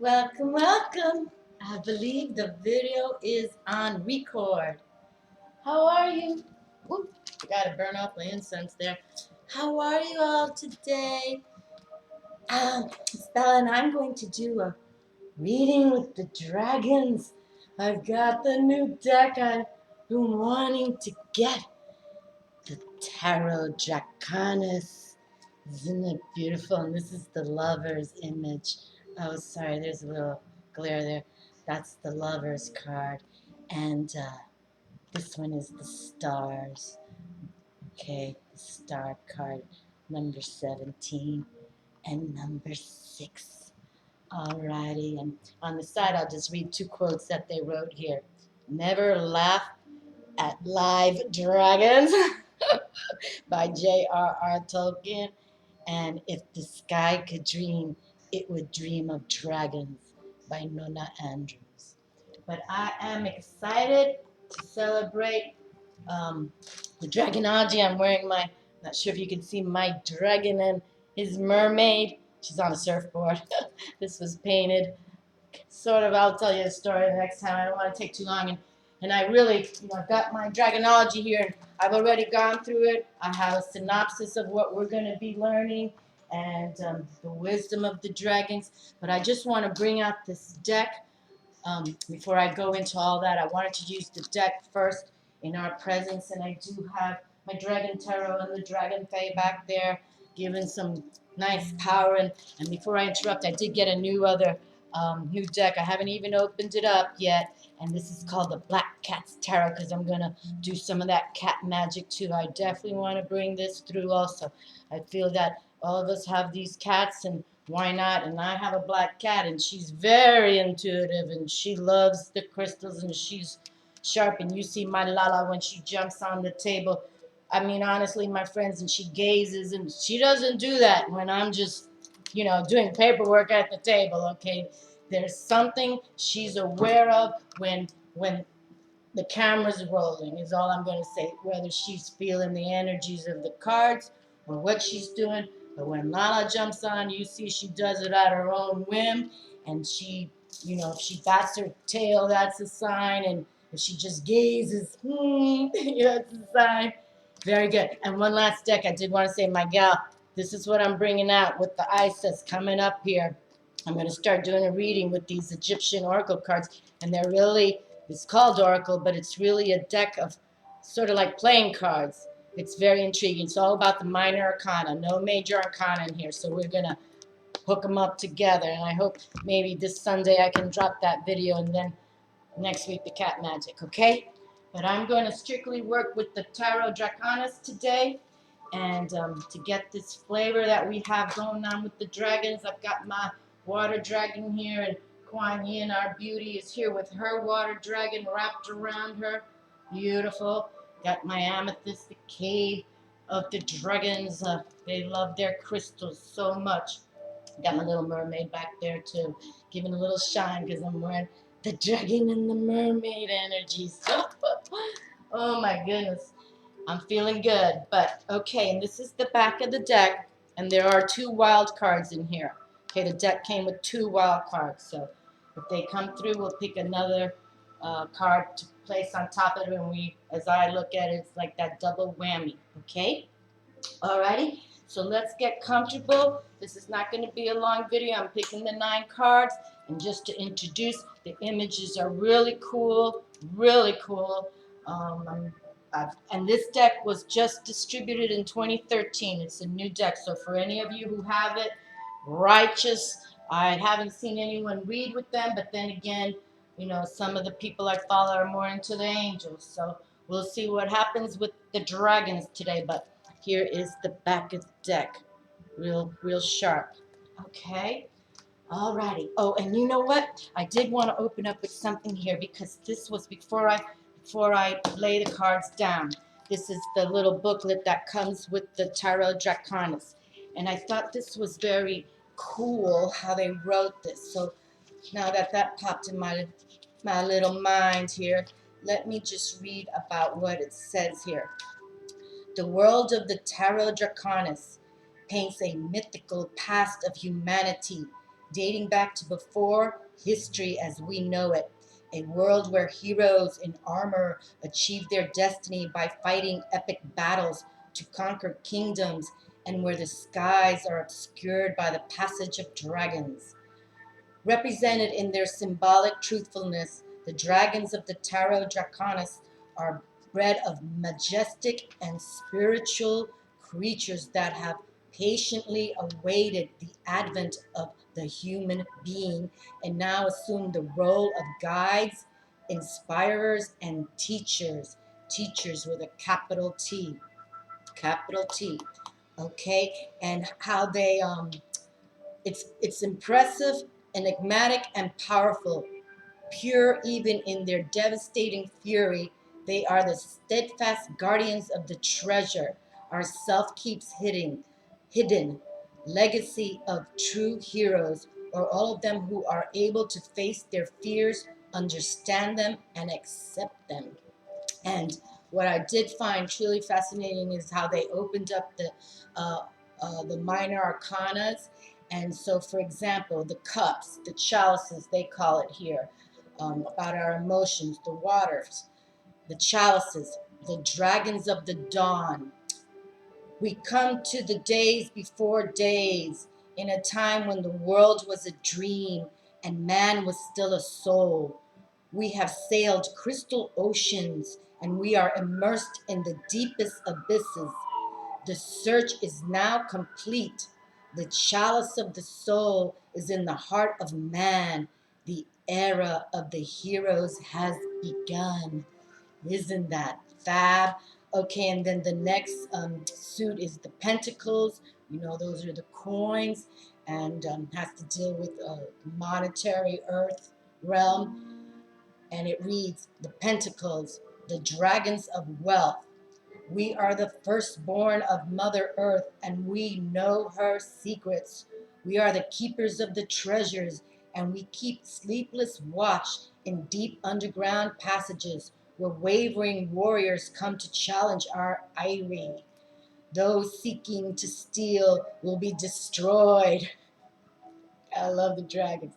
Welcome, welcome. I believe the video is on record. How are you? Whoop, gotta burn off my incense there. How are you all today? Stella and I'm going to do a reading with the dragons. I've got the new deck I've been wanting to get. The Tarot Draconis. Isn't it beautiful? And this is the lover's image. Oh, sorry, there's a little glare there. That's the lover's card. And this one is the stars. Okay, the star card, number 17 and number 6. Alrighty, and on the side, I'll just read 2 quotes that they wrote here. Never laugh at live dragons by J.R.R. Tolkien. And if the sky could dream, it would dream of dragons by Nona Andrews. But I am excited to celebrate the Dragonology. I'm wearing my, not sure if you can see my dragon and his mermaid. She's on a surfboard. This was painted. Sort of, I'll tell you a story next time. I don't want to take too long. And I really, I've got my Dragonology here, and I've already gone through it. I have a synopsis of what we're going to be learning and the wisdom of the dragons. But I just want to bring out this deck before I go into all that. I wanted to use the deck first in our presence, and I do have my Dragon Tarot and the Dragon Fae back there, giving some nice power. And before I interrupt, I did get a new deck. I haven't even opened it up yet, and this is called the Black Cat's Tarot because I'm going to do some of that cat magic too. I definitely want to bring this through also. I feel that all of us have these cats, and why not? And I have a black cat, and she's very intuitive, and she loves the crystals, and she's sharp. And you see my Lala when she jumps on the table. I mean, honestly, my friends, and she gazes, and she doesn't do that when I'm just doing paperwork at the table, okay? There's something she's aware of when the camera's rolling, is all I'm going to say, whether she's feeling the energies of the cards or what she's doing. But when Lala jumps on, you see she does it at her own whim, and she, if she bats her tail, that's a sign, and if she just gazes, that's a sign. Very good. And one last deck, I did want to say, my gal, this is what I'm bringing out with the Isis coming up here. I'm going to start doing a reading with these Egyptian oracle cards, and they're really, it's called oracle, but it's really a deck of sort of like playing cards. It's very intriguing. It's all about the minor arcana, no major arcana in here, so we're going to hook them up together, and I hope maybe this Sunday I can drop that video, and then next week the cat magic, okay? But I'm going to strictly work with the Tarot Draconis today, and to get this flavor that we have going on with the dragons. I've got my water dragon here, and Kuan Yin, our beauty, is here with her water dragon wrapped around her. Beautiful. Got my amethyst, the cave of the dragons. They love their crystals so much. Got my little mermaid back there too, giving a little shine because I'm wearing the dragon and the mermaid energies. Oh my goodness. I'm feeling good. But okay, and this is the back of the deck, and there are 2 wild cards in here. Okay, the deck came with 2 wild cards, so if they come through, we'll pick another card to place on top of it, and as I look at it, it's like that double whammy. Okay? Alrighty, so let's get comfortable. This is not going to be a long video. I'm picking the 9 cards, and just to introduce, the images are really cool, really cool. And this deck was just distributed in 2013. It's a new deck, so for any of you who have it, righteous. I haven't seen anyone read with them, but then again, some of the people I follow are more into the angels, so we'll see what happens with the dragons today. But here is the back of the deck, real sharp. Okay, alrighty. Oh, and you know what? I did want to open up with something here because this was before I lay the cards down. This is the little booklet that comes with the Tarot Draconis, and I thought this was very cool how they wrote this. So now that popped in my little mind here, let me just read about what it says here. The world of the Tarot Draconis paints a mythical past of humanity dating back to before history as we know it. A world where heroes in armor achieve their destiny by fighting epic battles to conquer kingdoms, and where the skies are obscured by the passage of dragons. Represented in their symbolic truthfulness, the dragons of the tarot Draconis are bred of majestic and spiritual creatures that have patiently awaited the advent of the human being and now assume the role of guides, inspirers, and teachers. Teachers with a capital T. Capital T. Okay? And how they it's impressive, enigmatic, and powerful. Pure even in their devastating fury, they are the steadfast guardians of the treasure our self keeps hidden. Legacy of true heroes, or all of them who are able to face their fears, understand them, and accept them. And what I did find truly fascinating is how they opened up the minor arcanas. And so, for example, the cups, the chalices, they call it here, about our emotions, the waters, the chalices, the dragons of the dawn. We come to the days before days, in a time when the world was a dream and man was still a soul. We have sailed crystal oceans and we are immersed in the deepest abysses. The search is now complete. The chalice of the soul is in the heart of man. The era of the heroes has begun. Isn't that fab? Okay, and then the next suit is the pentacles. You know, those are the coins and has to deal with monetary earth realm. And it reads, the pentacles, the dragons of wealth. We are the firstborn of Mother Earth, and we know her secrets. We are the keepers of the treasures, and we keep sleepless watch in deep underground passages where wavering warriors come to challenge our eyrie. Those seeking to steal will be destroyed. I love the dragons.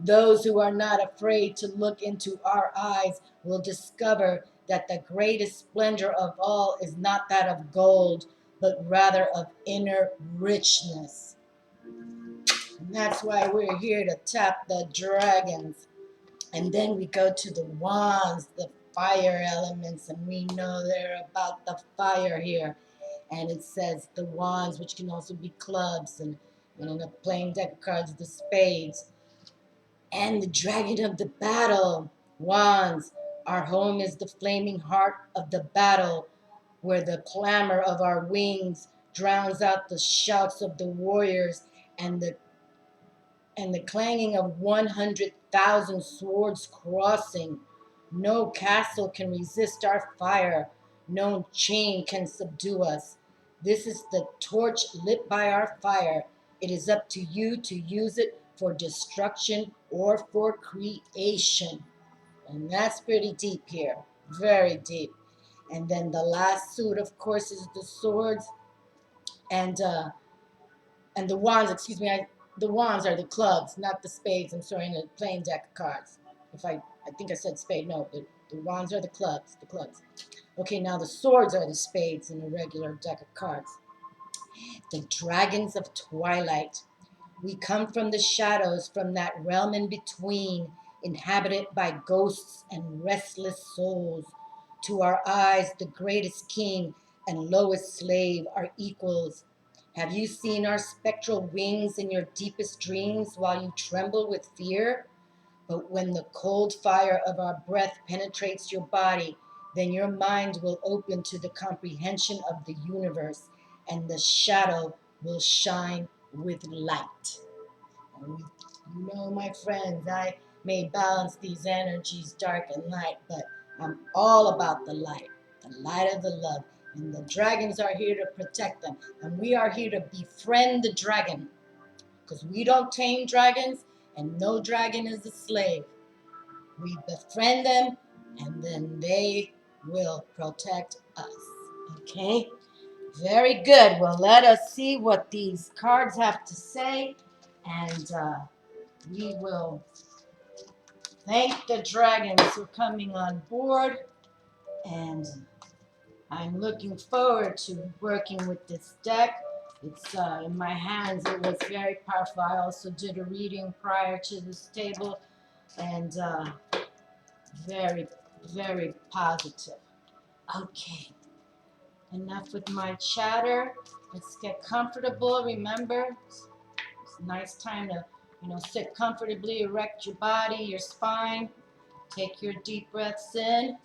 Those who are not afraid to look into our eyes will discover that the greatest splendor of all is not that of gold, but rather of inner richness. And that's why we're here to tap the dragons. And then we go to the wands, the fire elements, and we know they're about the fire here. And it says the wands, which can also be clubs, and in a plain deck of cards, the spades. And the dragon of the battle, wands. Our home is the flaming heart of the battle, where the clamor of our wings drowns out the shouts of the warriors and the clanging of 100,000 swords crossing. No castle can resist our fire. No chain can subdue us. This is the torch lit by our fire. It is up to you to use it for destruction or for creation. And that's pretty deep here. Very deep. And then the last suit, of course, is the swords and the wands. Excuse me. The wands are the clubs, not the spades. I'm sorry, in a plain deck of cards. I think I said spade. No, the wands are the clubs. The clubs. Okay, now the swords are the spades in a regular deck of cards. The dragons of twilight. We come from the shadows, from that realm in between, inhabited by ghosts and restless souls. To our eyes, the greatest king and lowest slave are equals. Have you seen our spectral wings in your deepest dreams while you tremble with fear? But when the cold fire of our breath penetrates your body, then your mind will open to the comprehension of the universe, and the shadow will shine with light. And you know, my friends, I may balance these energies, dark and light, but I'm all about the light of the love. And the dragons are here to protect them. And we are here to befriend the dragon, because we don't tame dragons, and no dragon is a slave. We befriend them, and then they will protect us. Okay? Very good. Well, let us see what these cards have to say. And we will thank the dragons for coming on board, and I'm looking forward to working with this deck. It's in my hands. It was very powerful. I also did a reading prior to this table, and very, very positive. Okay, enough with my chatter. Let's get comfortable. Remember, it's a nice time to, sit comfortably, erect your body, your spine. Take your deep breaths in,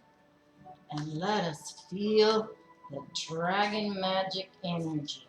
and let us feel the dragon magic energy.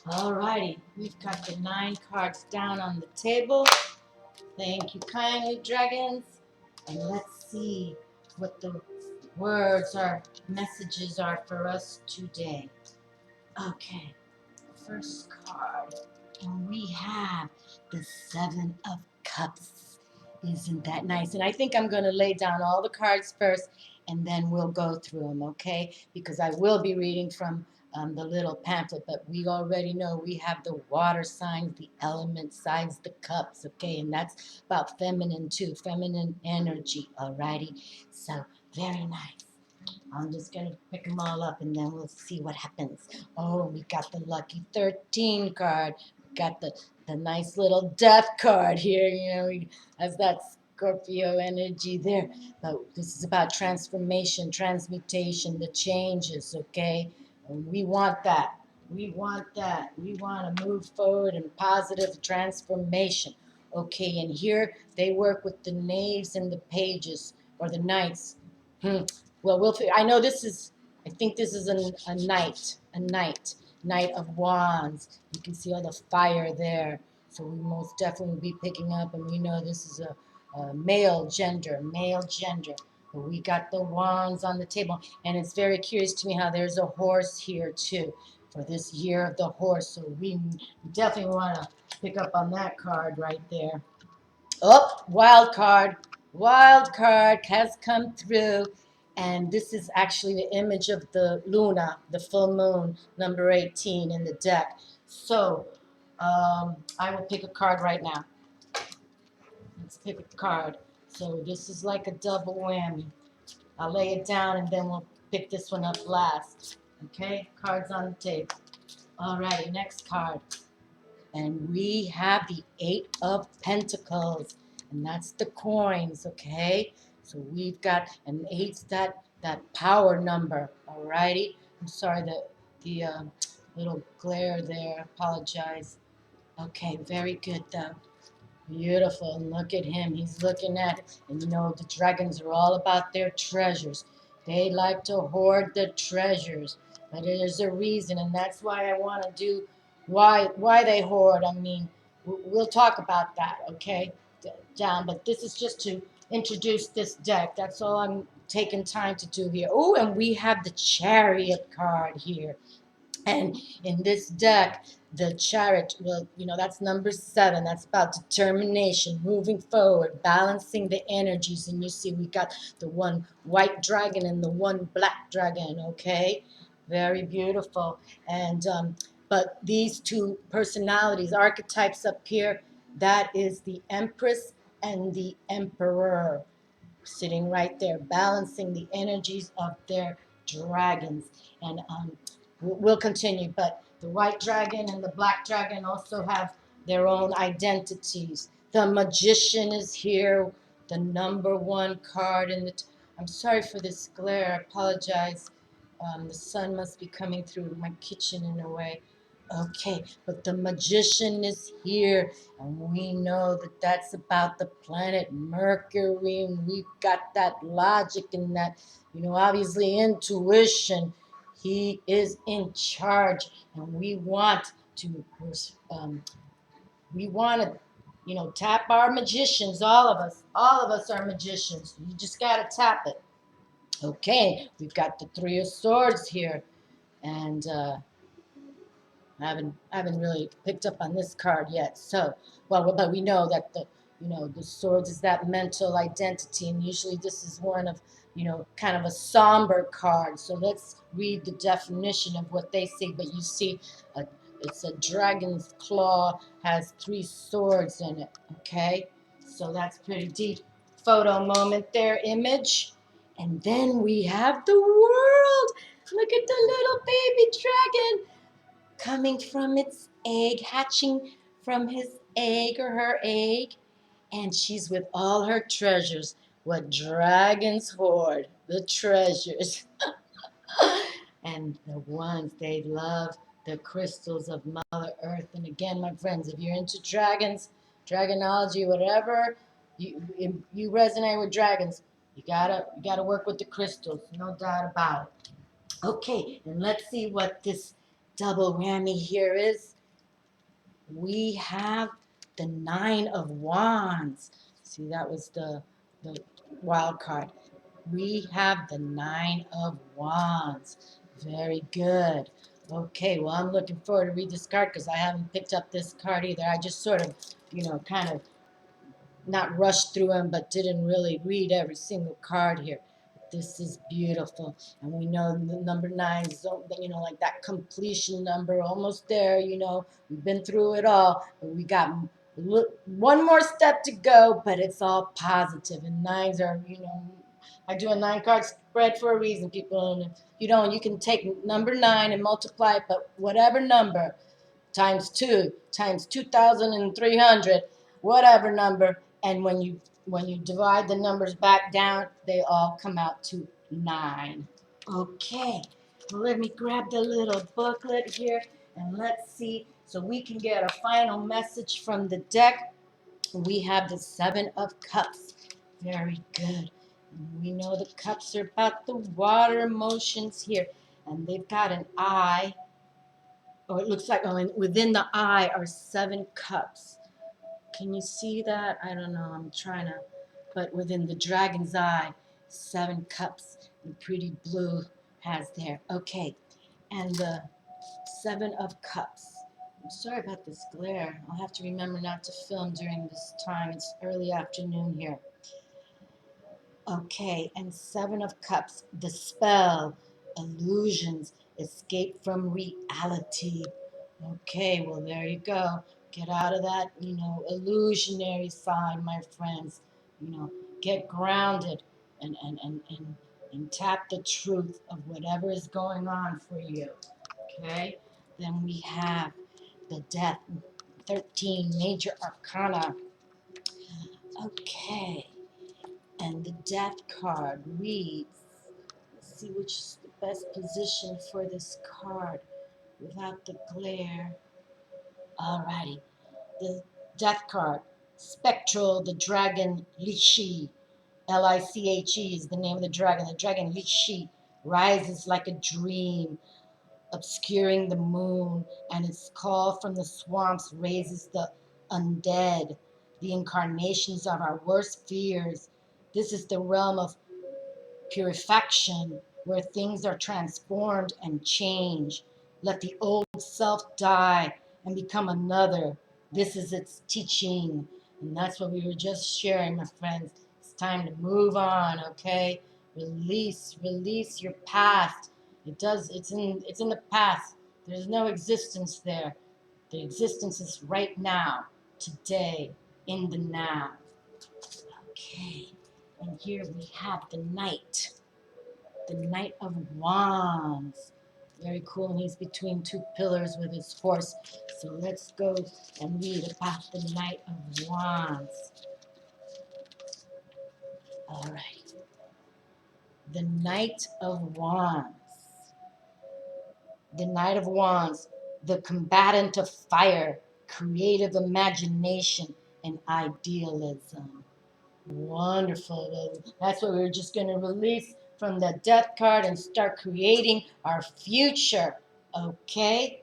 Alrighty, we've got the 9 cards down on the table. Thank you kindly, dragons. And let's see what the words or messages are for us today. Okay, first card. And we have the 7 of Cups. Isn't that nice? And I think I'm going to lay down all the cards first, and then we'll go through them, okay? Because I will be reading from the little pamphlet, but we already know we have the water signs, the element signs, the cups, okay? And that's about feminine too, feminine energy, alrighty? So, very nice. I'm just going to pick them all up, and then we'll see what happens. Oh, we got the lucky 13 card. We got the nice little death card here. Has that Scorpio energy there. But this is about transformation, transmutation, the changes, okay? And we want that. We want that. We want to move forward in positive transformation. Okay, and here they work with the knaves and the pages, or the knights. Well, I know this is, I think this is a knight of wands. You can see all the fire there. So we most definitely will be picking up, and we know this is a male gender. But we got the wands on the table, and it's very curious to me how there's a horse here too for this year of the horse. So we definitely want to pick up on that card right there. Oh, wild card. Wild card has come through. And this is actually the image of the Luna, the full moon, number 18 in the deck. So I will pick a card right now. Let's pick a card. So this is like a double whammy. I'll lay it down, and then we'll pick this one up last. Okay, cards on the table. Alrighty, next card. And we have the 8 of Pentacles, and that's the coins, okay? So we've got an 8's that power number, alrighty? I'm sorry that the little glare there, apologize. Okay, very good though. Beautiful, and look at him, he's looking at it. And the dragons are all about their treasures. They like to hoard the treasures, but there's a reason, and that's why I want to do why they hoard. I mean, we'll talk about that, okay, down, but this is just to introduce this deck. That's all I'm taking time to do here. Oh, and we have the Chariot card here. And in this deck, the chariot, well, that's number 7. That's about determination, moving forward, balancing the energies. And you see, we got the one white dragon and the one black dragon, okay? Very beautiful. And, but these two personalities, archetypes up here, that is the Empress and the Emperor, sitting right there, balancing the energies of their dragons. And we'll continue, but the white dragon and the black dragon also have their own identities. The Magician is here, the number 1 card in the I'm sorry for this glare. I apologize. The sun must be coming through my kitchen in a way. Okay, but the magician is here, and we know that that's about the planet Mercury, and we've got that logic and that, obviously intuition. He is in charge, and um, we want to, tap our magicians. All of us are magicians. You just gotta tap it. Okay, we've got the Three of Swords here, and I haven't really picked up on this card yet. So, well, but we know that the swords is that mental identity, and usually this is one of, kind of a somber card. So let's read the definition of what they say. But you see, it's a dragon's claw, has three swords in it. Okay, so that's pretty deep. Photo moment there, image. And then we have the world. Look at the little baby dragon coming from its egg, hatching from his egg or her egg, and she's with all her treasures. What dragons hoard, the treasures. And the ones they love, the crystals of Mother Earth. And again, my friends, if you're into dragons, dragonology, whatever, you resonate with dragons, you gotta work with the crystals, no doubt about it. Okay, and let's see what this double whammy here is. We have the Nine of Wands. See, that was the wild card. We have the Nine of Wands. Very good. Okay, well, I'm looking forward to read this card because I haven't picked up this card either. I just sort of, kind of not rushed through them, but didn't really read every single card here. This is beautiful, and we know the number 9 is, like that completion number, almost there. We've been through it all, but we got one more step to go, but it's all positive. And nines are, I do a 9-card spread for a reason, people. And if you can take number 9 and multiply it, but whatever number times 2 times 2,300, whatever number, and when you divide the numbers back down, they all come out to 9. Okay, well, let me grab the little booklet here, and let's see, so we can get a final message from the deck. We have the Seven of Cups. Very good. And we know the cups are about the water emotions here, and they've got an eye. Oh, it looks like, within the eye are 7 cups. Can you see that? I don't know. I'm trying to, but within the dragon's eye, 7 cups. And pretty blue has there. Okay, and the 7 of Cups. I'm sorry about this glare. I'll have to remember not to film during this time. It's early afternoon here. Okay, and 7 of Cups. The spell, illusions, escape from reality. Okay, well, there you go. Get out of that, illusionary side, my friends. Get grounded and tap the truth of whatever is going on for you. Okay? Then we have the Death, 13, Major Arcana. Okay. And the Death card reads, let's see which is the best position for this card without the glare. Alrighty. The Death card, Spectral, the Dragon Lishi. Liche is the name of the dragon. The dragon Lishi rises like a dream, obscuring the moon, and its call from the swamps raises the undead, the incarnations of our worst fears. This is the realm of purification, where things are transformed and change. Let the old self die and become another. This is its teaching. And that's what we were just sharing, my friends. It's time to move on, okay? Release your past. It's in the past. There's no existence there. The existence is right now, today, in the now. Okay. And here we have the Knight. The Knight of Wands. Very cool. And he's between 2 pillars with his horse. So let's go and read about the Knight of Wands. All right. the Knight of Wands. The Knight of Wands, the combatant of fire, creative imagination, and idealism. Wonderful. That's what we're just going to release from the death card and start creating our future. Okay?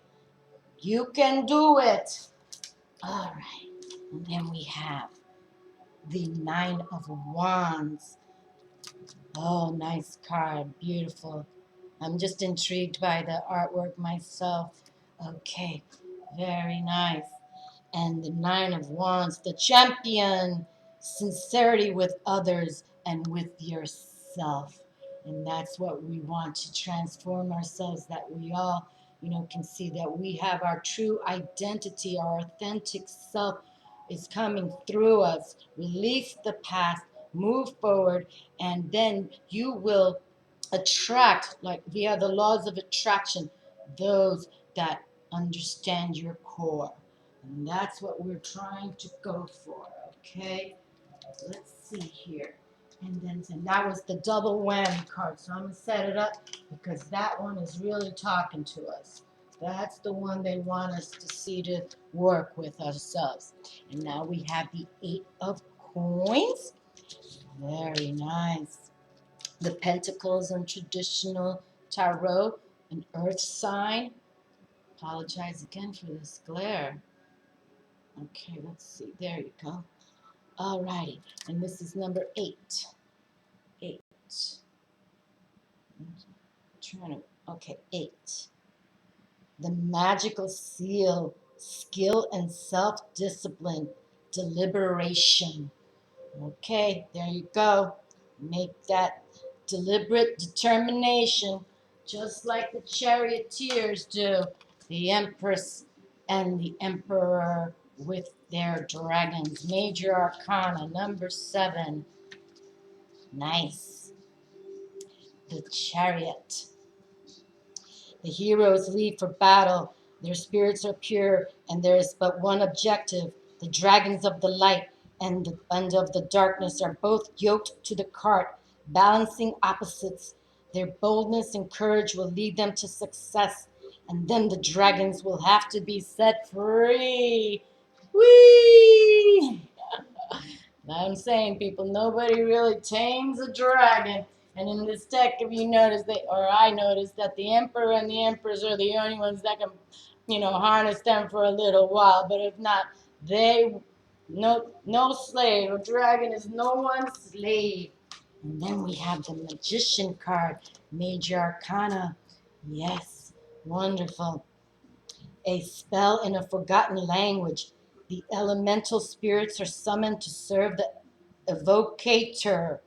You can do it. All right. And then we have the Nine of Wands. Oh, nice card. Beautiful. I'm just intrigued by the artwork myself. Okay. Very nice. And the Nine of Wands, the champion, sincerity with others and with yourself. And that's what we want to transform ourselves, that we all, can see that we have our true identity, our authentic self is coming through us. Release the past, move forward, and then you will attract, like via the laws of attraction, those that understand your core. And that's what we're trying to go for, okay? Let's see here. And that was the double whammy card. So I'm going to set it up because that one is really talking to us. That's the one they want us to see to work with ourselves. And now we have the Eight of Coins. Very nice. The Pentacles and traditional tarot, an earth sign. Apologize again for this glare. Okay, let's see. There you go. Alrighty. And this is number 8. 8. Okay, 8. The magical seal, skill and self-discipline, deliberation. Okay, there you go. Make that deliberate determination, just like the charioteers do. The Empress and the Emperor with their dragons. Major Arcana, number 7. Nice. The Chariot. The heroes leave for battle. Their spirits are pure, and there is but one objective. The dragons of the light and of the darkness are both yoked to the cart, balancing opposites. Their boldness and courage will lead them to success, and then the dragons will have to be set free. Whee! I'm saying, people, nobody really tames a dragon. And in this deck, if you notice, I noticed that the Emperor and the Empress are the only ones that can, harness them for a little while. But if not, no slave. A dragon is no one's slave. And then we have the Magician card, Major Arcana. Yes, wonderful. A spell in a forgotten language. The elemental spirits are summoned to serve the evocator.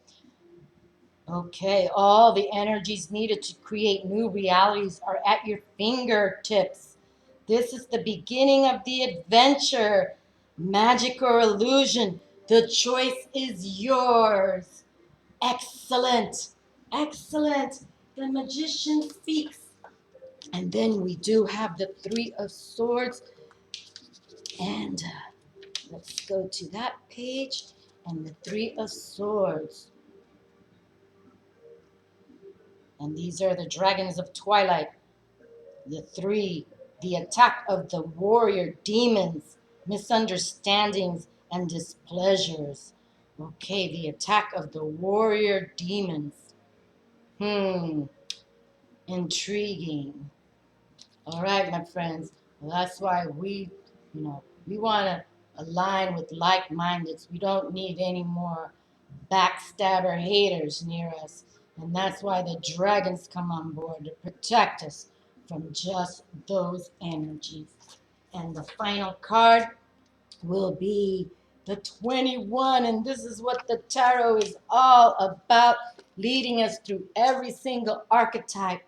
Okay, all the energies needed to create new realities are at your fingertips. This is the beginning of the adventure. Magic or illusion, the choice is yours. Excellent, excellent. The magician speaks. And then we do have the Three of Swords. And let's go to that page. And the Three of Swords. And these are the dragons of twilight. The 3, the attack of the warrior demons, misunderstandings and displeasures. Okay, the attack of the warrior demons. Intriguing. All right, my friends. Well, that's why we want to align with like-mindeds. We don't need any more backstabber haters near us. And that's why the dragons come on board to protect us from just those energies. And the final card will be the 21. And this is what the tarot is all about, leading us through every single archetype.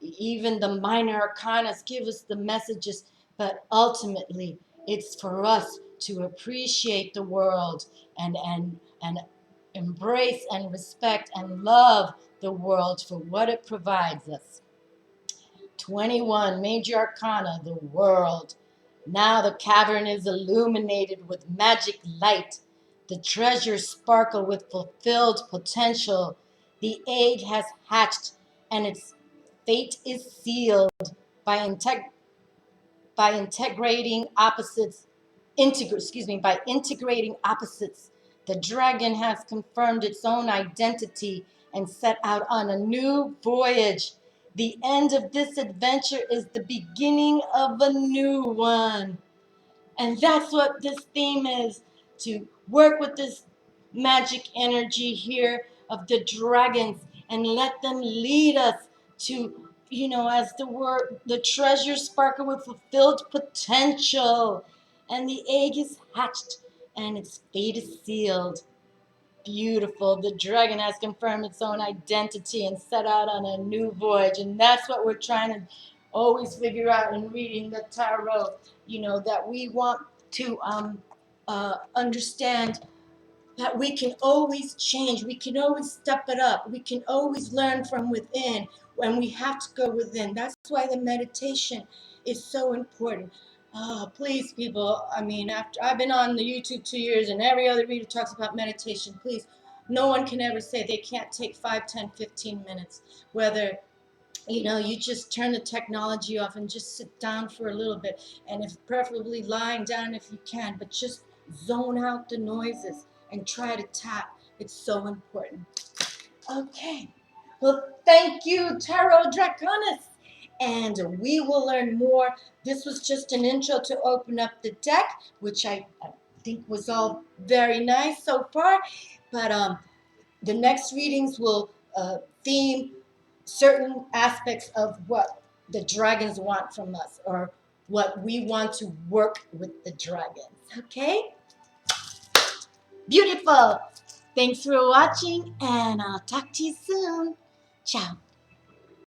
Even the minor arcanas give us the messages, but ultimately it's for us to appreciate the world and embrace and respect and love the world for what it provides us. 21, Major Arcana, the world. Now the cavern is illuminated with magic light. The treasures sparkle with fulfilled potential. The egg has hatched, and its fate is sealed by integrating opposites. By integrating opposites, the dragon has confirmed its own identity and set out on a new voyage. The end of this adventure is the beginning of a new one. And that's what this theme is, to work with this magic energy here of the dragons and let them lead us to, as the treasure sparkle with fulfilled potential. And the egg is hatched and its fate is sealed. Beautiful. The dragon has confirmed its own identity and set out on a new voyage. And that's what we're trying to always figure out in reading the tarot. That we want to understand that we can always change. We can always step it up. We can always learn from within when we have to go within. That's why the meditation is so important. Please, people, after I've been on the YouTube 2 years and every other reader talks about meditation, please, no one can ever say they can't take 5, 10, 15 minutes. Whether you just turn the technology off and just sit down for a little bit, and if preferably lying down if you can, but just zone out the noises and try to tap. It's so important. Okay. Well, thank you, Tarot Draconis. And we will learn more. This was just an intro to open up the deck, which I think was all very nice so far. But the next readings will theme certain aspects of what the dragons want from us, or what we want to work with the dragons. Okay? Beautiful. Thanks for watching, and I'll talk to you soon. Ciao.